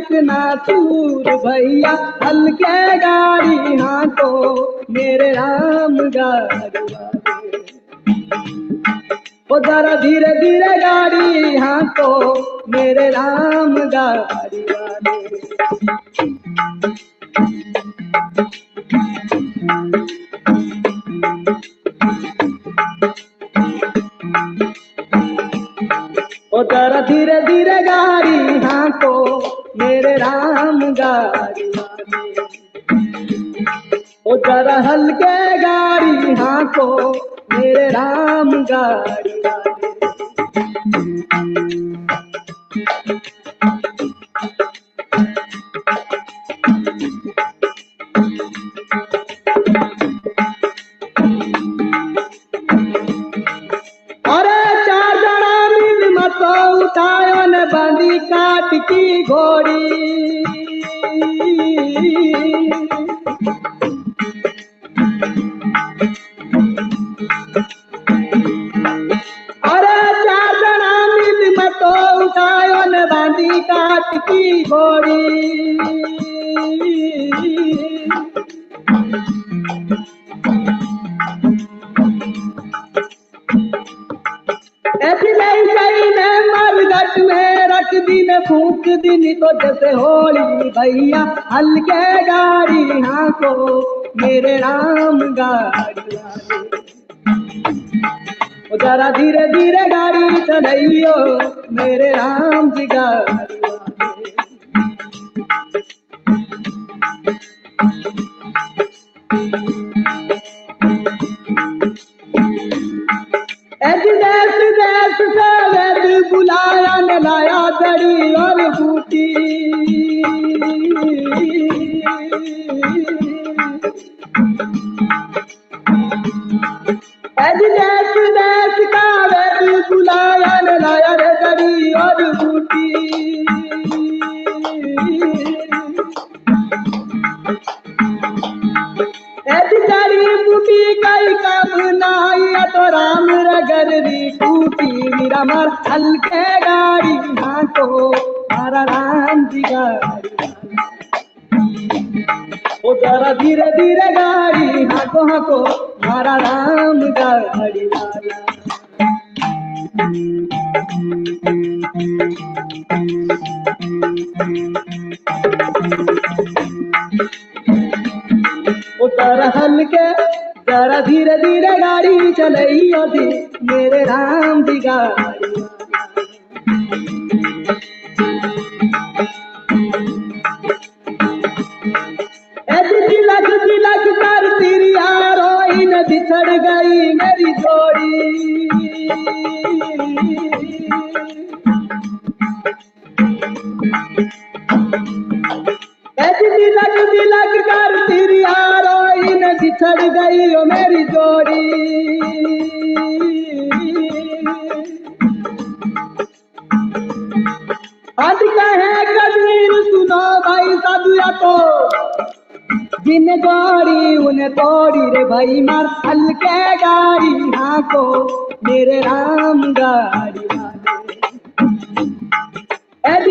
चकनाचूर भैया हल्के गाड़ी हाँको मेरे राम गाड़ी वाले। ओ जरा धीरे धीरे गाड़ी हाँको मेरे राम गाड़ी वाले। ओ जरा धीरे धीरे गाड़ी हाँको मेरे राम गाड़ी वाले। ओ जरा हल्के गाड़ी हाँको मेरे राम गाड़ी वाले। अरे चार जना मिल मत उठायो ने बांधी काट की घोड़ी। अरे चार जना मिल मत उठायो ने बांधी काट की घोड़ी। ऐसी नहीं सही में मरगट में रख दी ने फूक दी तो जैसे होली भैया हल्के गाड़ी हाँको मेरे राम गाड़ी वाले। ओ जरा धीरे धीरे गाड़ी चलाइयो मेरे राम जी गाड़ी वाले। देश देश से वेद बुलाया न लाया जड़ी और बूटी। देश देश का वेद बुलाया न लाया रे जड़ी और बूटी। जड़ी बूटी कई काम नाई तो राम रगर री टूटी। मेरा मर हल्के गाड़ी हाँको मारा राम जी गाड़ी। ओ जरा धीरे धीरे गाड़ी हाँको हाँको मारा राम गाड़ी वाला। ओ जरा हल्के जरा धीरे धीरे गाड़ी चलइयो थी मेरे राम जी गाड़ी। तिलक तिलक कर तेरी यारो इन बिछड़ गई मेरी जोड़ी। तिलक तिलक कर तेरी यारो इन बिछड़ गई ओ मेरी जोड़ी। आज कहे कबीर सुनो भाई साधुया को जिन गाड़ी उन्हें तोड़ी रे भाई मार हल्के गाड़ी हाँको मेरे राम गाड़ी वाले।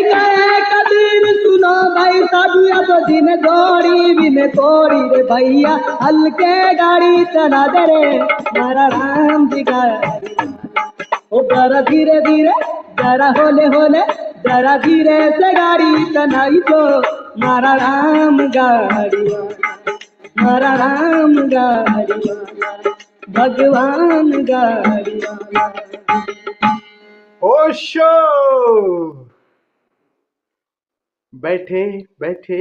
कहे कबीर सुनो भाई साधुया तो जिन जोड़ी बिन तोड़ी रे भैया हल्के गाड़ी चला दे रे मारा राम जी गाड़ी। ओ जरा धीरे धीरे जरा होले होले जरा धीरे से गाड़ी चलाई तो मारा राम गाड़ी वाला। मारा राम गाड़ी वाला भगवान गाड़ी वाला। ओशो बैठे बैठे।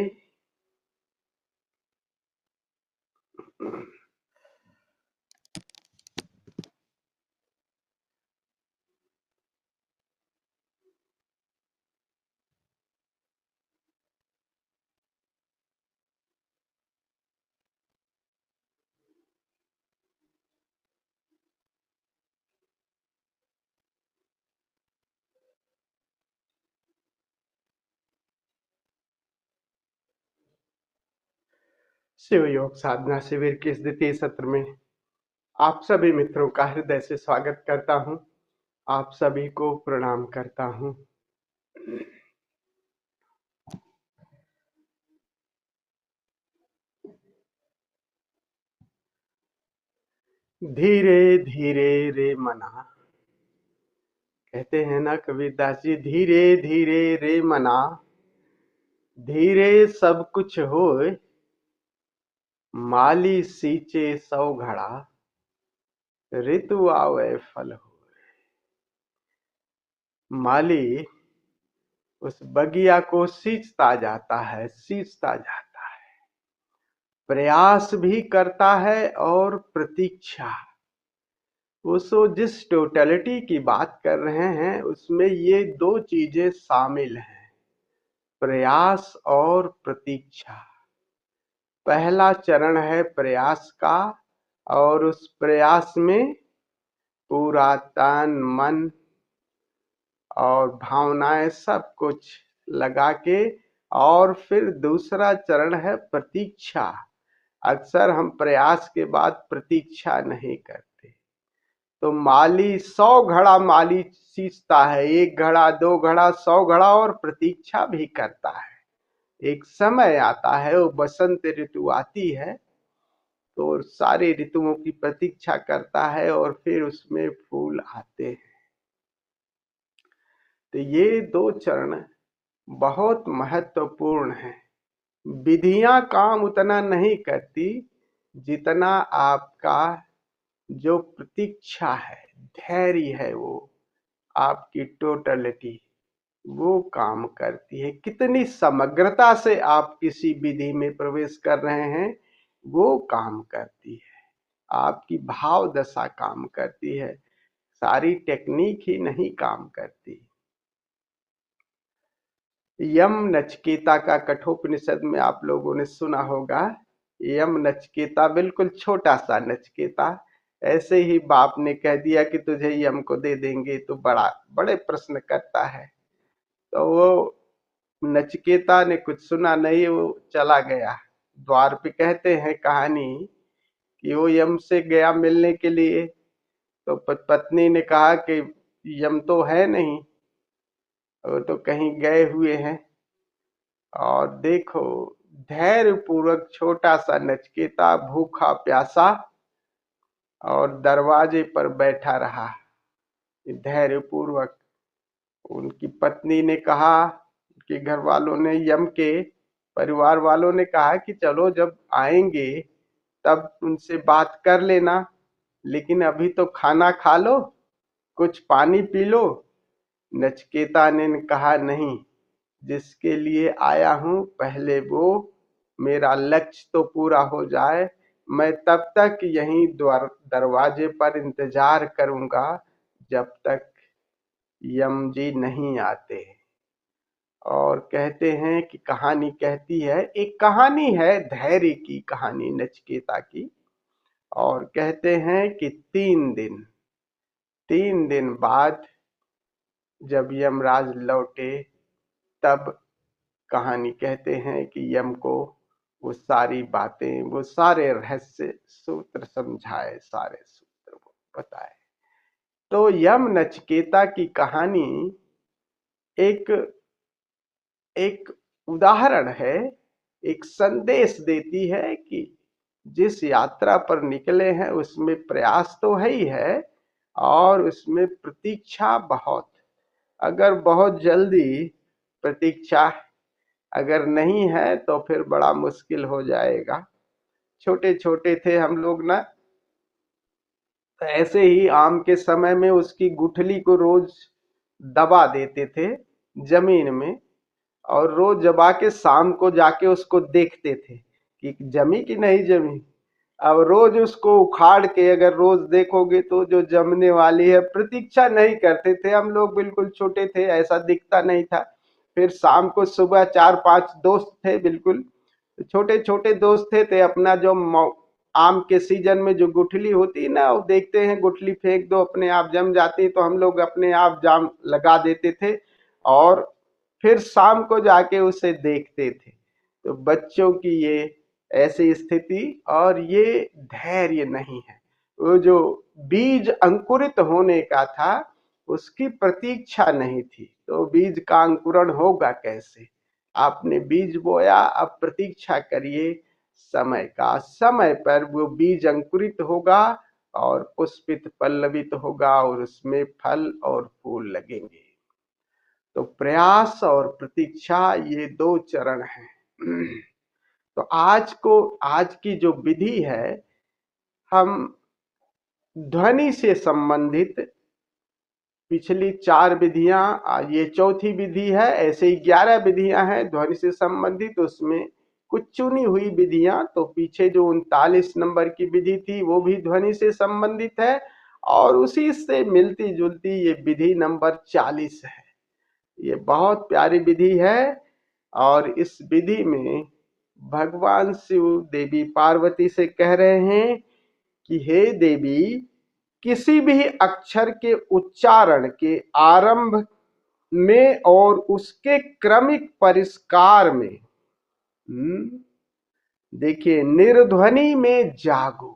शिव योग साधना शिविर के इस द्वितीय सत्र में आप सभी मित्रों का हृदय से स्वागत करता हूं। आप सभी को प्रणाम करता हूं। धीरे धीरे रे मना, कहते हैं ना कबीरदास जी, धीरे धीरे रे मना, धीरे सब कुछ होए, माली सींचे 100 घड़ा, ऋतु आवे फल हो। माली उस बगिया को सींचता जाता है, सींचता जाता है, प्रयास भी करता है और प्रतीक्षा। उसको जिस टोटलिटी की बात कर रहे हैं उसमें ये 2 चीजें शामिल हैं, प्रयास और प्रतीक्षा। पहला चरण है प्रयास का, और उस प्रयास में पूरा तन मन और भावनाएं सब कुछ लगा के, और फिर दूसरा चरण है प्रतीक्षा। अक्सर हम प्रयास के बाद प्रतीक्षा नहीं करते। तो माली 100 घड़ा माली सींचता है, 1 घड़ा 2 घड़ा 100 घड़ा, और प्रतीक्षा भी करता है। एक समय आता है, वो बसंत ऋतु आती है तो सारे ऋतुओं की प्रतीक्षा करता है और फिर उसमें फूल आते हैं। तो ये 2 चरण बहुत महत्वपूर्ण हैं। विधियां काम उतना नहीं करती जितना आपका जो प्रतीक्षा है, धैर्य है, वो आपकी टोटलिटी वो काम करती है। कितनी समग्रता से आप किसी विधि में प्रवेश कर रहे हैं वो काम करती है। आपकी भाव दशा काम करती है, सारी टेक्निक ही नहीं काम करती। यम नचिकेता का कठोपनिषद में आप लोगों ने सुना होगा। यम नचिकेता, बिल्कुल छोटा सा नचिकेता, ऐसे ही बाप ने कह दिया कि तुझे यम को दे देंगे, तो बड़े प्रश्न करता है। तो वो नचिकेता ने कुछ सुना नहीं, वो चला गया। द्वार पे कहते हैं कहानी कि वो यम से गया मिलने के लिए, तो पत्नी ने कहा कि यम तो है नहीं, वो तो कहीं गए हुए हैं। और देखो, धैर्य पूर्वक छोटा सा नचिकेता भूखा प्यासा और दरवाजे पर बैठा रहा धैर्य पूर्वक। उनकी पत्नी ने कहा, उनके घर वालों ने, यम के परिवार वालों ने कहा कि चलो जब आएंगे तब उनसे बात कर लेना, लेकिन अभी तो खाना खा लो, कुछ पानी पी लो। नचिकेता ने कहा, नहीं, जिसके लिए आया हूं पहले वो मेरा लक्ष्य तो पूरा हो जाए, मैं तब तक यहीं दरवाजे पर इंतजार करूंगा जब तक यम जी नहीं आते। और कहते हैं कि कहानी कहती है, एक कहानी है धैर्य की कहानी नचिकेता की, और कहते हैं कि 3 दिन बाद जब यमराज लौटे तब कहानी कहते हैं कि यम को वो सारी बातें, वो सारे रहस्य सूत्र समझाए, सारे सूत्र वो बताए। तो यम नचिकेता की कहानी एक एक उदाहरण है, एक संदेश देती है कि जिस यात्रा पर निकले हैं उसमें प्रयास तो है ही है, और उसमें प्रतीक्षा बहुत। अगर बहुत जल्दी प्रतीक्षा अगर नहीं है तो फिर बड़ा मुश्किल हो जाएगा। छोटे छोटे थे हम लोग ना, तो ऐसे ही आम के समय में उसकी गुठली को रोज दबा देते थे जमीन में, और रोज दबा के शाम को जाके उसको देखते थे कि जमी कि नहीं जमी। अब रोज उसको उखाड़ के अगर रोज देखोगे तो जो जमने वाली है, प्रतीक्षा नहीं करते थे हम लोग, बिल्कुल छोटे थे, ऐसा दिखता नहीं था। फिर शाम को सुबह 4-5 दोस्त थे, बिल्कुल छोटे छोटे दोस्त थे अपना जो आम के सीजन में जो गुठली होती है ना, वो देखते हैं गुठली फेंक दो अपने आप जम जाती है, तो हम लोग अपने आप जाम लगा देते थे और फिर शाम को जाके उसे देखते थे। तो बच्चों की ये ऐसी स्थिति, और ये धैर्य नहीं है। वो जो बीज अंकुरित होने का था उसकी प्रतीक्षा नहीं थी, तो बीज का अंकुरण होगा कैसे? आपने बीज बोया, अब प्रतीक्षा करिए समय का, समय पर वो बीज अंकुरित होगा और पुष्पित पल्लवित होगा और उसमें फल और फूल लगेंगे। तो प्रयास और प्रतीक्षा ये 2 चरण हैं। तो आज की जो विधि है, हम ध्वनि से संबंधित पिछली 4 विधियां, ये चौथी विधि है। ऐसे ही 11 विधियां हैं ध्वनि से संबंधित, उसमें कुछ चुनी हुई विधियां। तो पीछे जो 39 नंबर की विधि थी वो भी ध्वनि से संबंधित है, और उसी से मिलती जुलती ये विधि नंबर 40 है। ये बहुत प्यारी विधि है, और इस विधि में भगवान शिव देवी पार्वती से कह रहे हैं कि हे देवी, किसी भी अक्षर के उच्चारण के आरंभ में और उसके क्रमिक परिष्कार में, देखिए, निर्ध्वनि में जागो।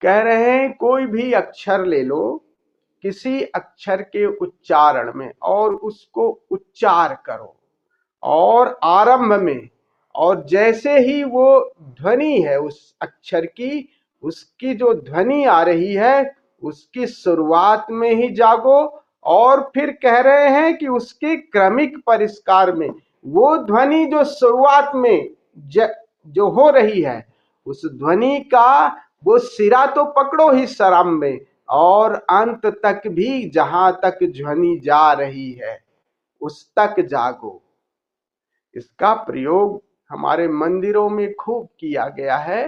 कह रहे हैं कोई भी अक्षर ले लो, किसी अक्षर के उच्चारण में और उसको उच्चार करो, और आरंभ में, और जैसे ही वो ध्वनि है उस अक्षर की, उसकी जो ध्वनि आ रही है उसकी शुरुआत में ही जागो। और फिर कह रहे हैं कि उसके क्रमिक परिष्कार में, वो ध्वनि जो शुरुआत में जो हो रही है, उस ध्वनि का वो सिरा तो पकड़ो ही आरंभ में, और अंत तक भी जहां तक ध्वनि जा रही है उस तक जागो। इसका प्रयोग हमारे मंदिरों में खूब किया गया है।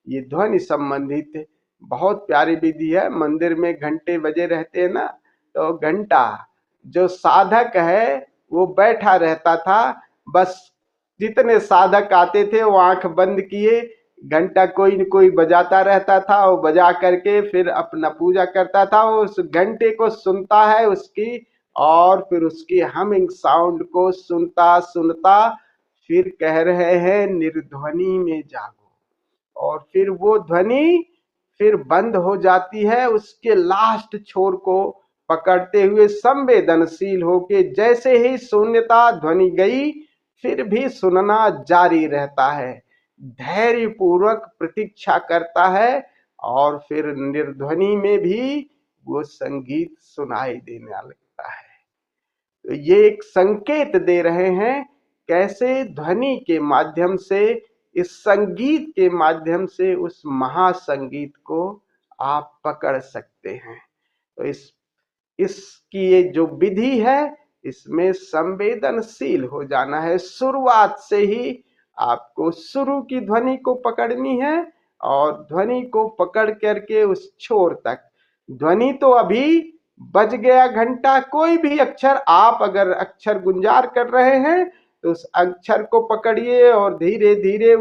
ये ध्वनि संबंधित बहुत प्यारी विधि है। मंदिर में घंटे बजे रहते हैं ना, तो घंटा जो साधक है वो बैठा रहता था, बस जितने साधक आते थे वो आंख बंद किए, घंटा कोई न कोई बजाता रहता था, वो बजा करके फिर अपना पूजा करता था। वो उस घंटे को सुनता है उसकी, और फिर उसकी हमिंग साउंड को सुनता सुनता फिर कह रहे हैं निर्ध्वनि में जागो, और फिर वो ध्वनि फिर बंद हो जाती है। उसके लास्ट छोर को पकड़ते हुए संवेदनशील होके जैसे ही शून्यता ध्वनि गई, फिर भी सुनना जारी रहता है, धैर्य पूर्वक प्रतीक्षा करता है, और फिर निर्ध्वनि में भी वो संगीत सुनाई देने लगता है। तो ये एक संकेत दे रहे हैं कैसे ध्वनि के माध्यम से, इस संगीत के माध्यम से उस महासंगीत को आप पकड़ सकते हैं। तो इसकी ये जो विधि है, इसमें संवेदनशील हो जाना है। शुरुआत से ही आपको शुरू की ध्वनि को पकड़नी है, और ध्वनि को पकड़ करके उस छोर तक, ध्वनि तो अभी बज गया घंटा, कोई भी अक्षर, आप अगर अक्षर गुंजार कर रहे हैं तो उस अक्षर को पकड़िए और धीरे धीरे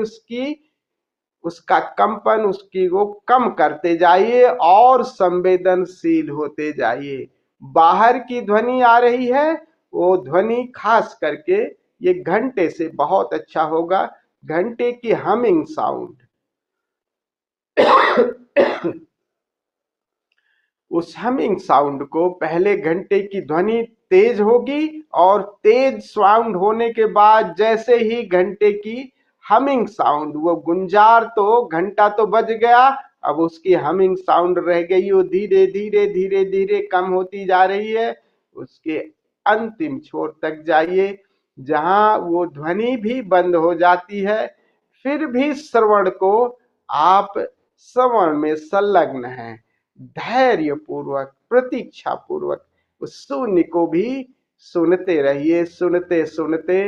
उसका कंपन, उसकी वो कम करते जाइए और संवेदनशील होते जाइए। बाहर की ध्वनि आ रही है, वो ध्वनि खास करके ये घंटे से बहुत अच्छा होगा। घंटे की हमिंग साउंड, उस हमिंग साउंड को, पहले घंटे की ध्वनि तेज होगी, और तेज साउंड होने के बाद जैसे ही घंटे की हमिंग साउंड, वो गुंजार, तो घंटा तो बज गया, अब उसकी हमिंग साउंड रह गई, वो धीरे धीरे धीरे धीरे कम होती जा रही है। उसके अंतिम छोर तक जाइए जहां वो ध्वनि भी बंद हो जाती है, फिर भी श्रवण को आप श्रवण में संलग्न हैं, धैर्य पूर्वक, प्रतीक्षा पूर्वक उस शून्य को भी सुनते रहिए। सुनते सुनते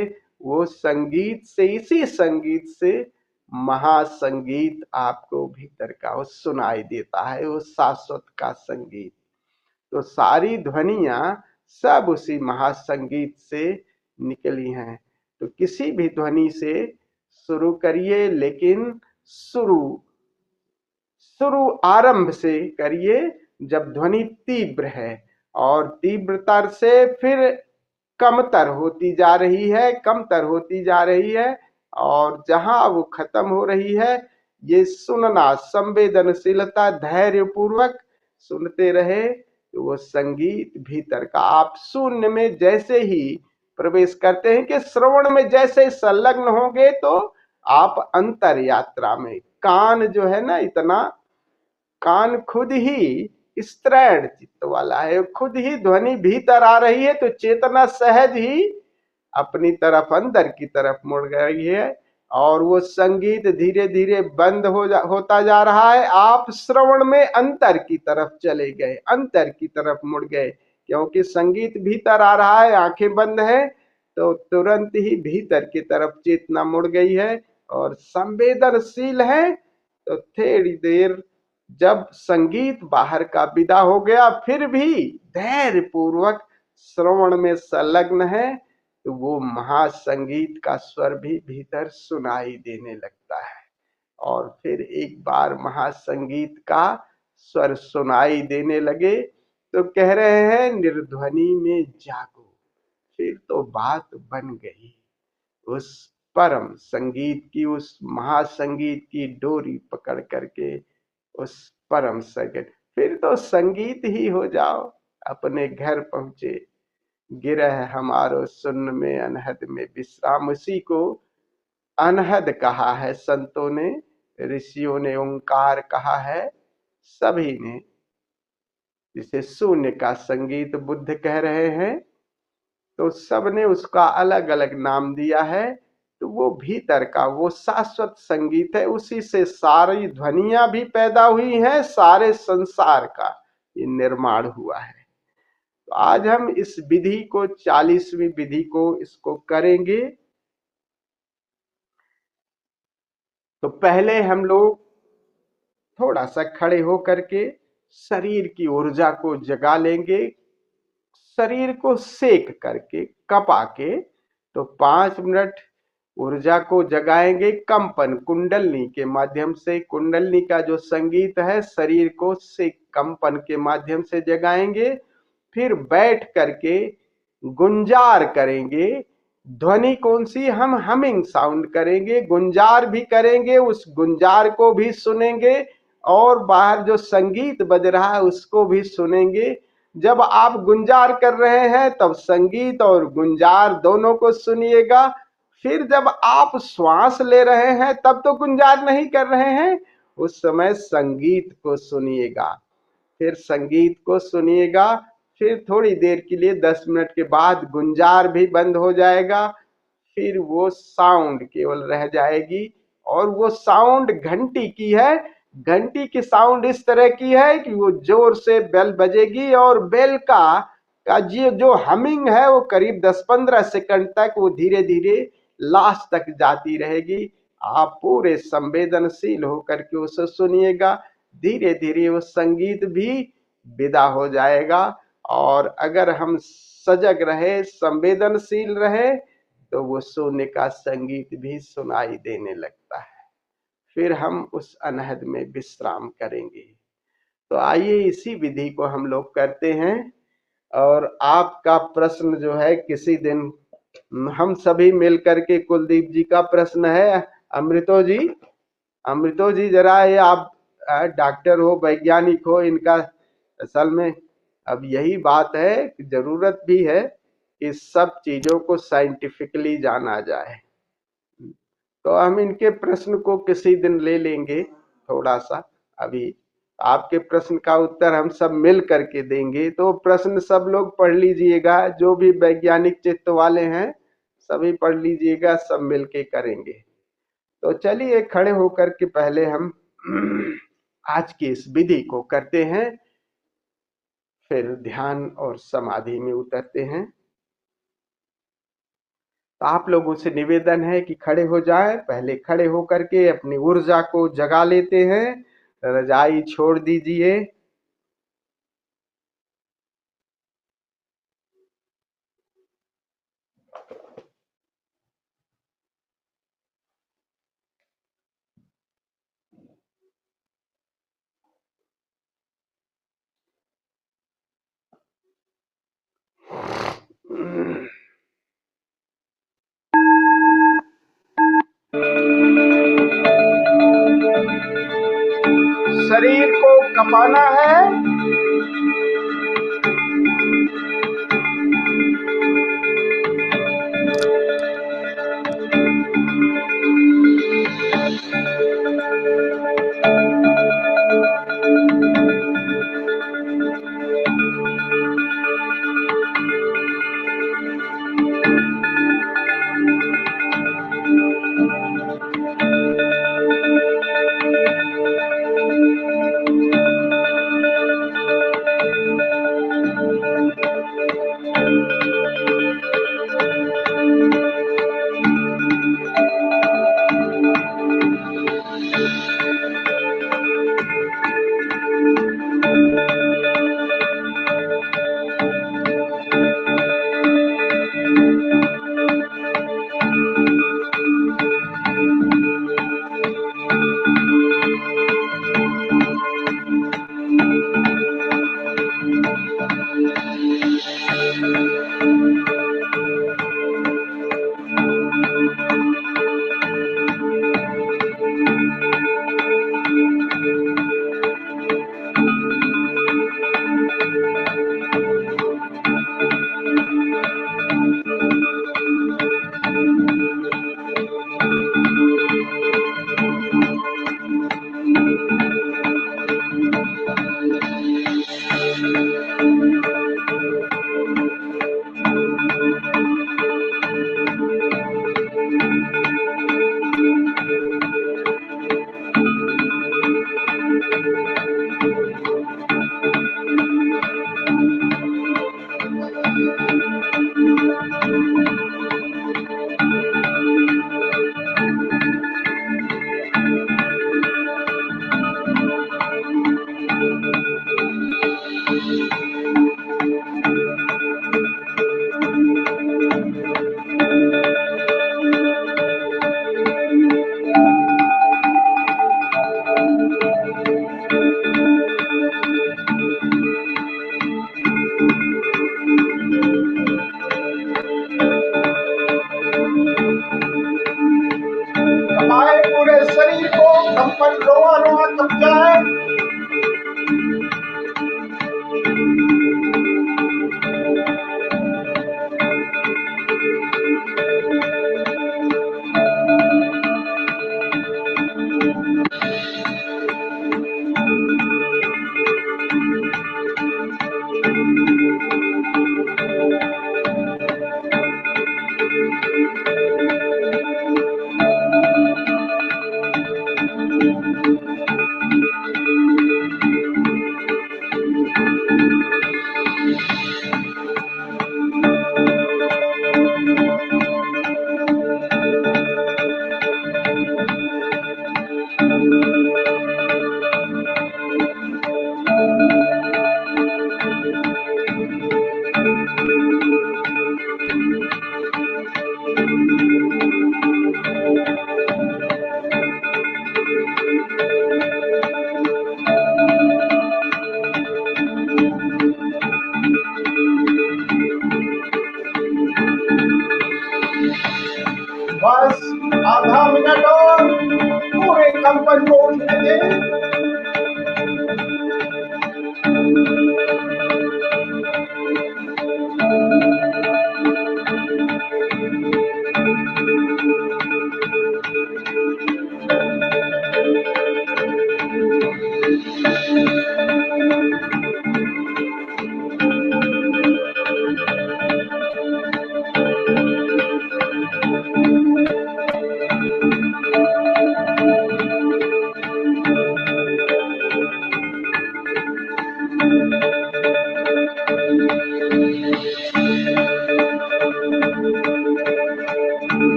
वो संगीत से, इसी संगीत से महासंगीत आपको भीतर का वो सुनाई देता है, वो शाश्वत का संगीत। तो सारी ध्वनियां सब उसी महासंगीत से निकली हैं। तो किसी भी ध्वनि से शुरू करिए, लेकिन शुरू आरंभ से करिए जब ध्वनि तीव्र है, और तीव्रता से फिर कमतर होती जा रही है, कमतर होती जा रही है, और जहां वो खत्म हो रही है, ये सुनना, संवेदनशीलता, धैर्य पूर्वक सुनते रहे, तो वो संगीत भीतर का, आप शून्य में जैसे ही प्रवेश करते हैं कि श्रवण में जैसे संलग्न होंगे, तो आप अंतर यात्रा में, कान जो है ना, इतना कान खुद ही स्त्रैण चित्त वाला है, खुद ही ध्वनि भीतर आ रही है तो चेतना सहज ही अपनी तरफ अंदर की तरफ मुड़ गई है और वो संगीत धीरे धीरे बंद होता जा रहा है। आप श्रवण में अंतर की तरफ चले गए, अंतर की तरफ मुड़ गए, क्योंकि संगीत भीतर आ रहा है, आंखें बंद है तो तुरंत ही भीतर की तरफ चेतना मुड़ गई है और संवेदनशील है। तो थोड़ी देर जब संगीत बाहर का विदा हो गया फिर भी धैर्य पूर्वक श्रवण में संलग्न है तो वो महासंगीत का स्वर भी भीतर सुनाई देने लगता है। और फिर एक बार महासंगीत का स्वर सुनाई देने लगे तो कह रहे हैं निर्ध्वनि में जागो। फिर तो बात बन गई, उस परम संगीत की, उस महासंगीत की डोरी पकड़ करके उस परम संगीत, फिर तो संगीत ही हो जाओ। अपने घर पहुंचे, गिरह हमारो सुन्न में अनहद में विश्राम, उसी को अनहद कहा है संतों ने, ऋषियों ने ओंकार कहा है, सभी ने, जिसे शून्य का संगीत बुद्ध कह रहे हैं, तो सबने उसका अलग अलग नाम दिया है। तो वो भीतर का वो शाश्वत संगीत है, उसी से सारी ध्वनियां भी पैदा हुई हैं, सारे संसार का ये निर्माण हुआ है। तो आज हम इस विधि को 40वीं विधि को इसको करेंगे। तो पहले हम लोग थोड़ा सा खड़े होकर के शरीर की ऊर्जा को जगा लेंगे, शरीर को सेक करके कपा के। तो 5 मिनट ऊर्जा को जगाएंगे कंपन कुंडलनी के माध्यम से। कुंडलनी का जो संगीत है शरीर को से कंपन के माध्यम से जगाएंगे। फिर बैठ करके गुंजार करेंगे। ध्वनि कौन सी? हम हमिंग साउंड करेंगे, गुंजार भी करेंगे, उस गुंजार को भी सुनेंगे और बाहर जो संगीत बज रहा है उसको भी सुनेंगे। जब आप गुंजार कर रहे हैं तब संगीत और गुंजार दोनों को सुनिएगा। फिर जब आप श्वास ले रहे हैं तब तो गुंजार नहीं कर रहे हैं, उस समय संगीत को सुनिएगा। फिर संगीत को सुनिएगा, फिर थोड़ी देर के लिए 10 मिनट के बाद गुंजार भी बंद हो जाएगा, फिर वो साउंड केवल रह जाएगी। और वो साउंड घंटी की है। घंटी की साउंड इस तरह की है कि वो जोर से बेल बजेगी और बेल का जो हमिंग है वो करीब 10-15 सेकंड तक वो धीरे धीरे लास्ट तक जाती रहेगी। आप पूरे संवेदनशील होकर के उसे सुनिएगा। धीरे धीरे वो संगीत भी विदा हो जाएगा। और अगर हम सजग रहे, संवेदनशील रहे, तो वो शून्य का संगीत भी सुनाई देने लगता है। फिर हम उस अनहद में विश्राम करेंगे। तो आइए इसी विधि को हम लोग करते हैं। और आपका प्रश्न जो है किसी दिन हम सभी मिलकर के, कुलदीप जी का प्रश्न है, अमृतो जी जरा ये आप डॉक्टर हो, वैज्ञानिक हो, इनका असल में अब यही बात है कि जरूरत भी है कि सब चीजों को साइंटिफिकली जाना जाए। तो हम इनके प्रश्न को किसी दिन ले लेंगे थोड़ा सा। अभी आपके प्रश्न का उत्तर हम सब मिल करके देंगे। तो प्रश्न सब लोग पढ़ लीजिएगा, जो भी वैज्ञानिक चित्त वाले हैं सभी पढ़ लीजिएगा, सब मिल के करेंगे। तो चलिए खड़े होकर के पहले हम आज की इस विधि को करते हैं, फिर ध्यान और समाधि में उतरते हैं। तो आप लोगों से निवेदन है कि खड़े हो जाएं। पहले खड़े होकर के अपनी ऊर्जा को जगा लेते हैं। रजाई छोड़ दीजिए। शरीर को कपाना है।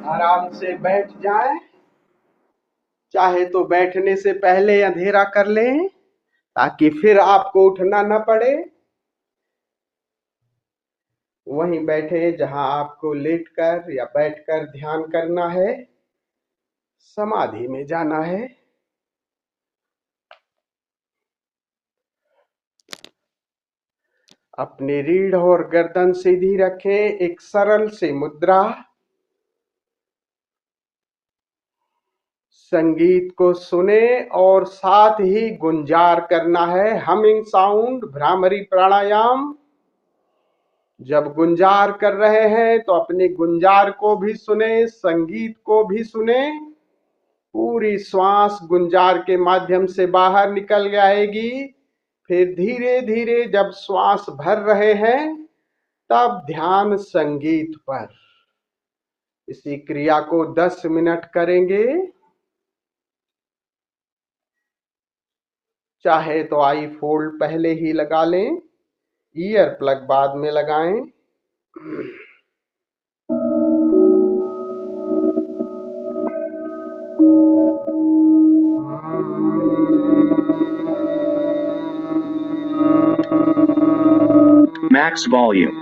आराम से बैठ जाएं, चाहे तो बैठने से पहले अंधेरा कर लें ताकि फिर आपको उठना न पड़े। वहीं बैठे जहां आपको लेटकर या बैठकर ध्यान करना है, समाधि में जाना है। अपनी रीढ़ और गर्दन सीधी रखें, एक सरल सी मुद्रा। संगीत को सुने और साथ ही गुंजार करना है, हमिंग साउंड, भ्रामरी प्राणायाम। जब गुंजार कर रहे हैं तो अपने गुंजार को भी सुने, संगीत को भी सुने। पूरी श्वास गुंजार के माध्यम से बाहर निकल जाएगी। फिर धीरे धीरे जब श्वास भर रहे हैं तब ध्यान संगीत पर। इसी क्रिया को 10 मिनट करेंगे। चाहे तो आई फोल्ड पहले ही लगा लें, ईयर प्लग बाद में लगाएं। Max volume.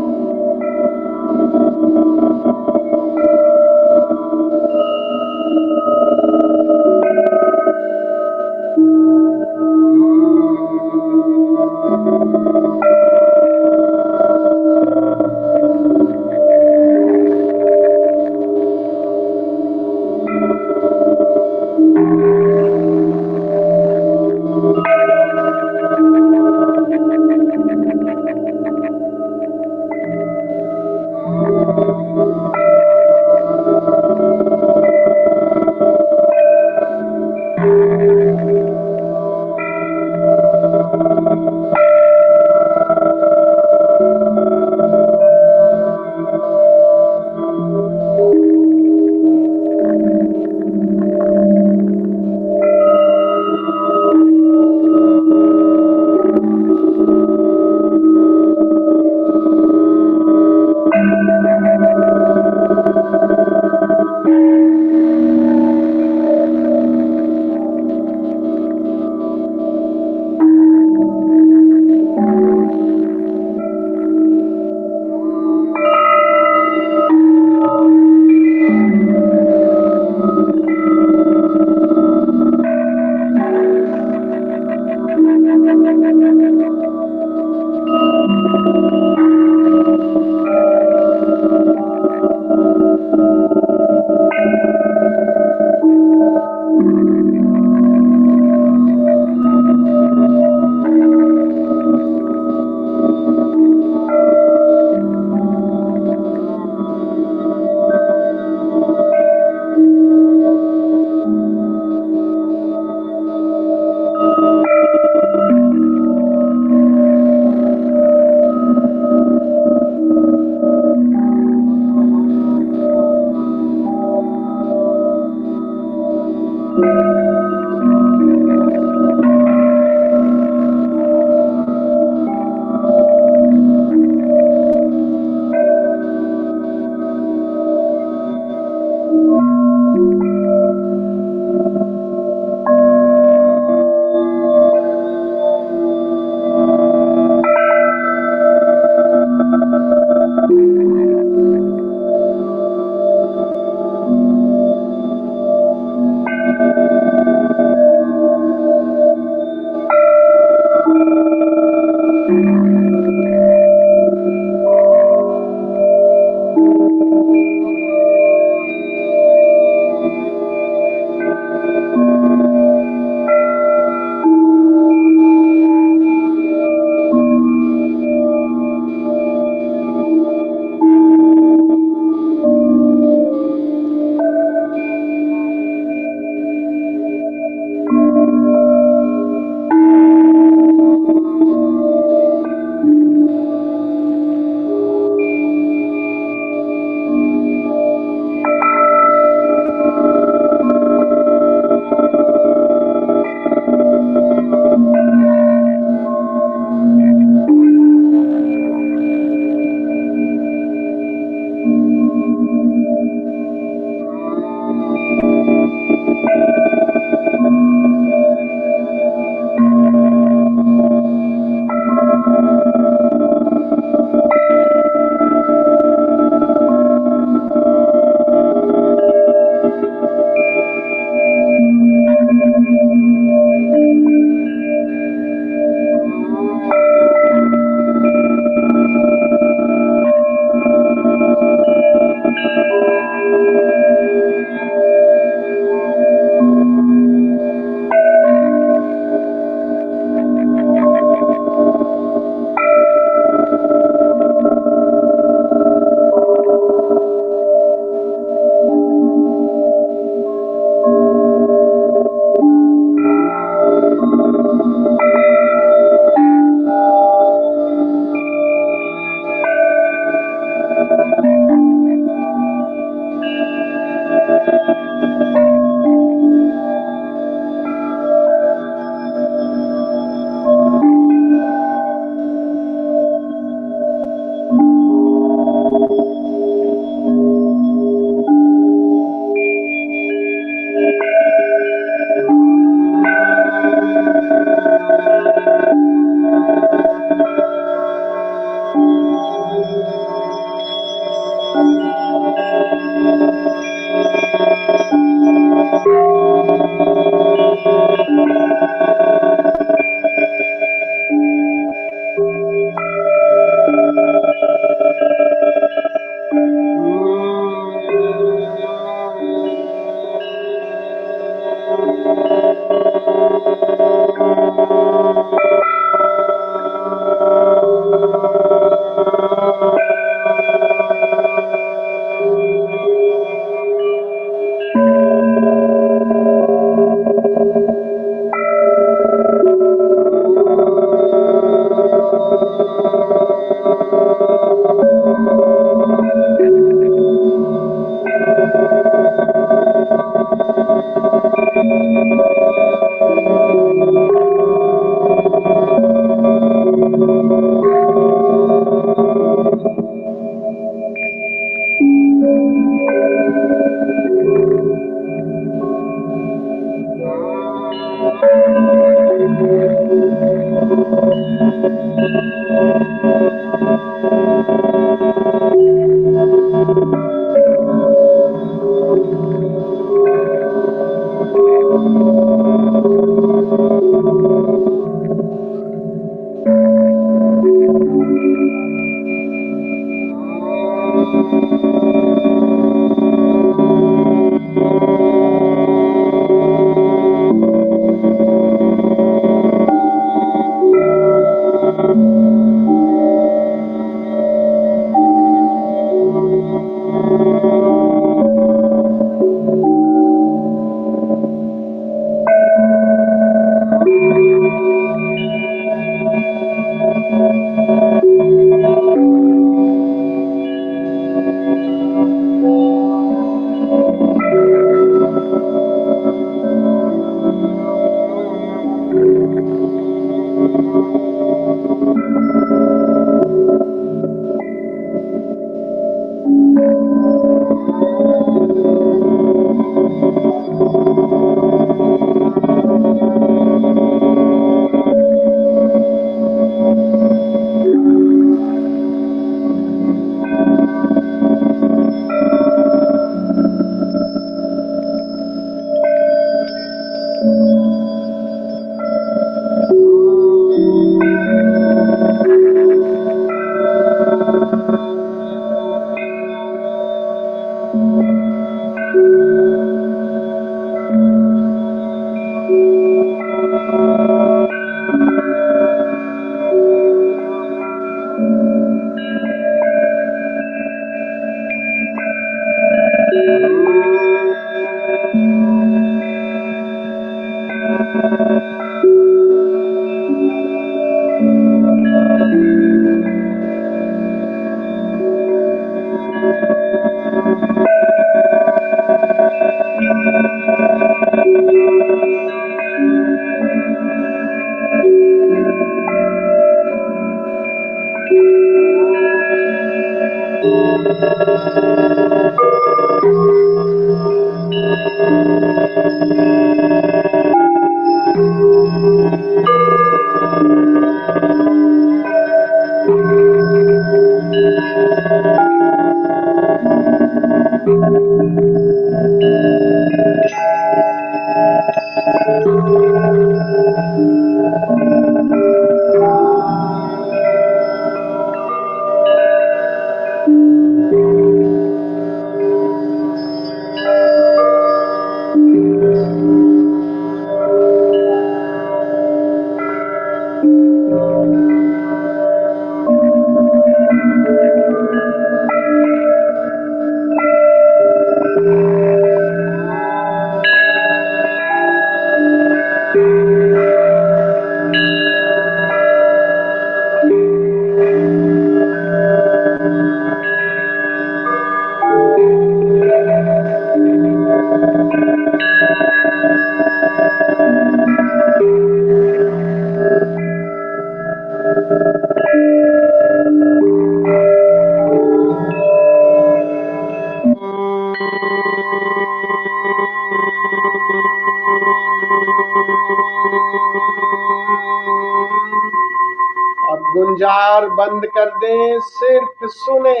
अब गुंजार बंद कर दें, सिर्फ सुने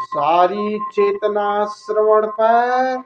सारी चेतना श्रवण पर।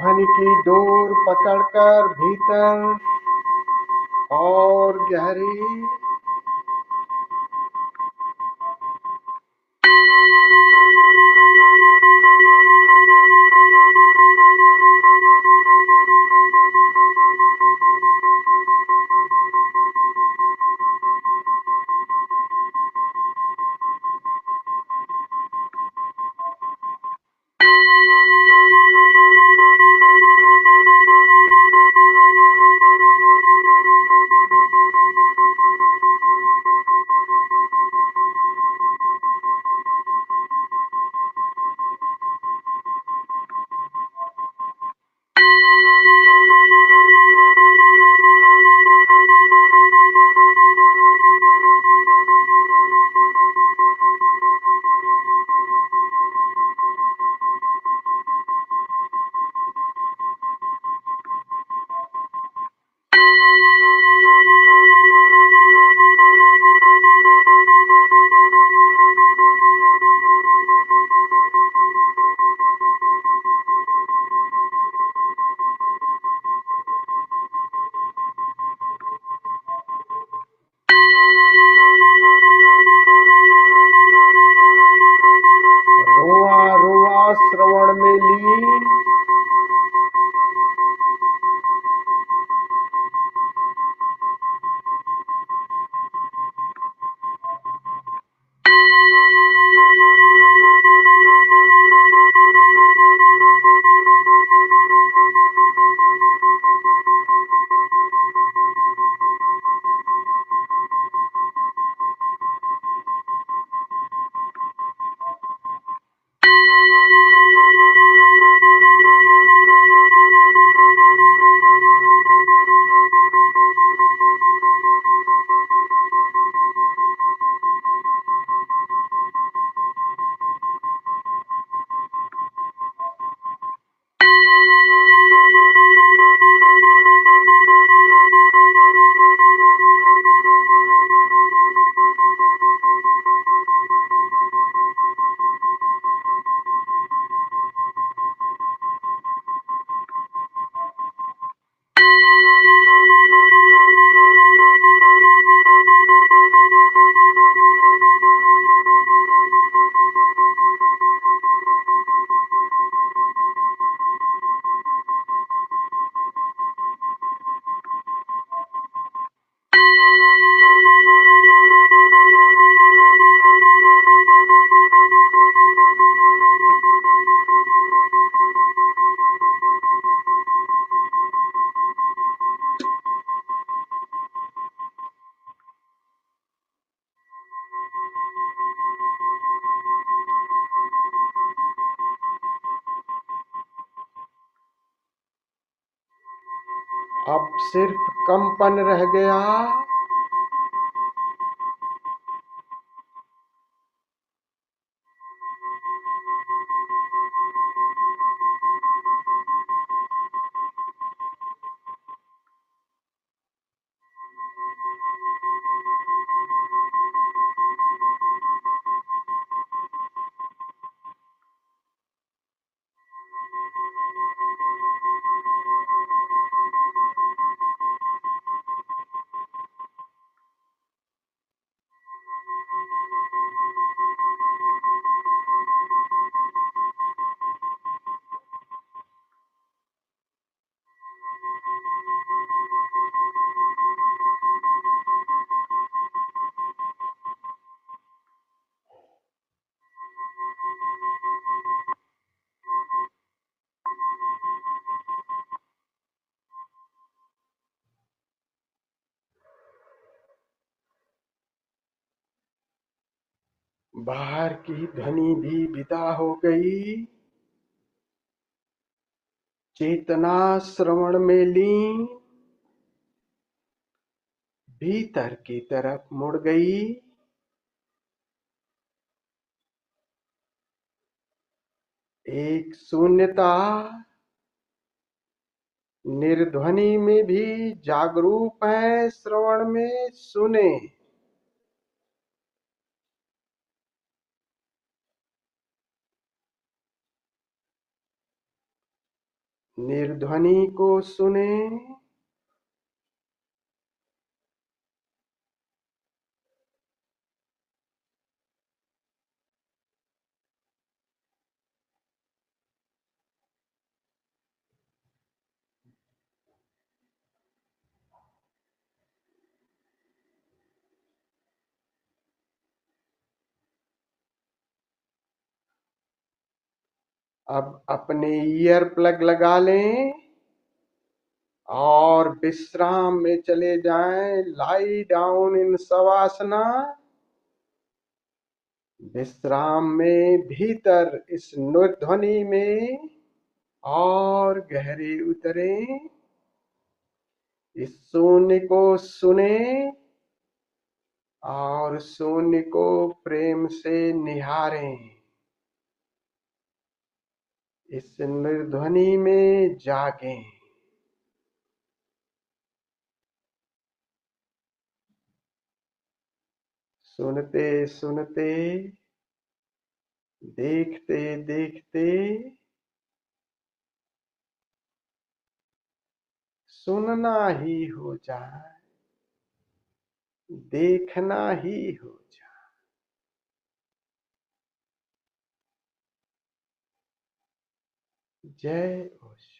ध्वनि की डोर पकड़कर भीतर और गहरी अब सिर्फ कंपन रह गया। बाहर की ध्वनि भी विदा हो गई। चेतना श्रवण में लीन भीतर की तरफ मुड़ गई। एक शून्यता निर्ध्वनि में भी जागरूक है। श्रवण में सुने। निर्ध्वनि को सुने। अब अपने ईयर प्लग लगा लें और विश्राम में चले जाएं। Lie down in शवासना। विश्राम में भीतर इस निर्ध्वनि में और गहरे उतरे। इस शून्य को सुने और शून्य को प्रेम से निहारें। इस निर्ध्वनि में जागें। सुनते सुनते, देखते देखते सुनना ही हो जाए, देखना ही हो जाए। जय ओशो।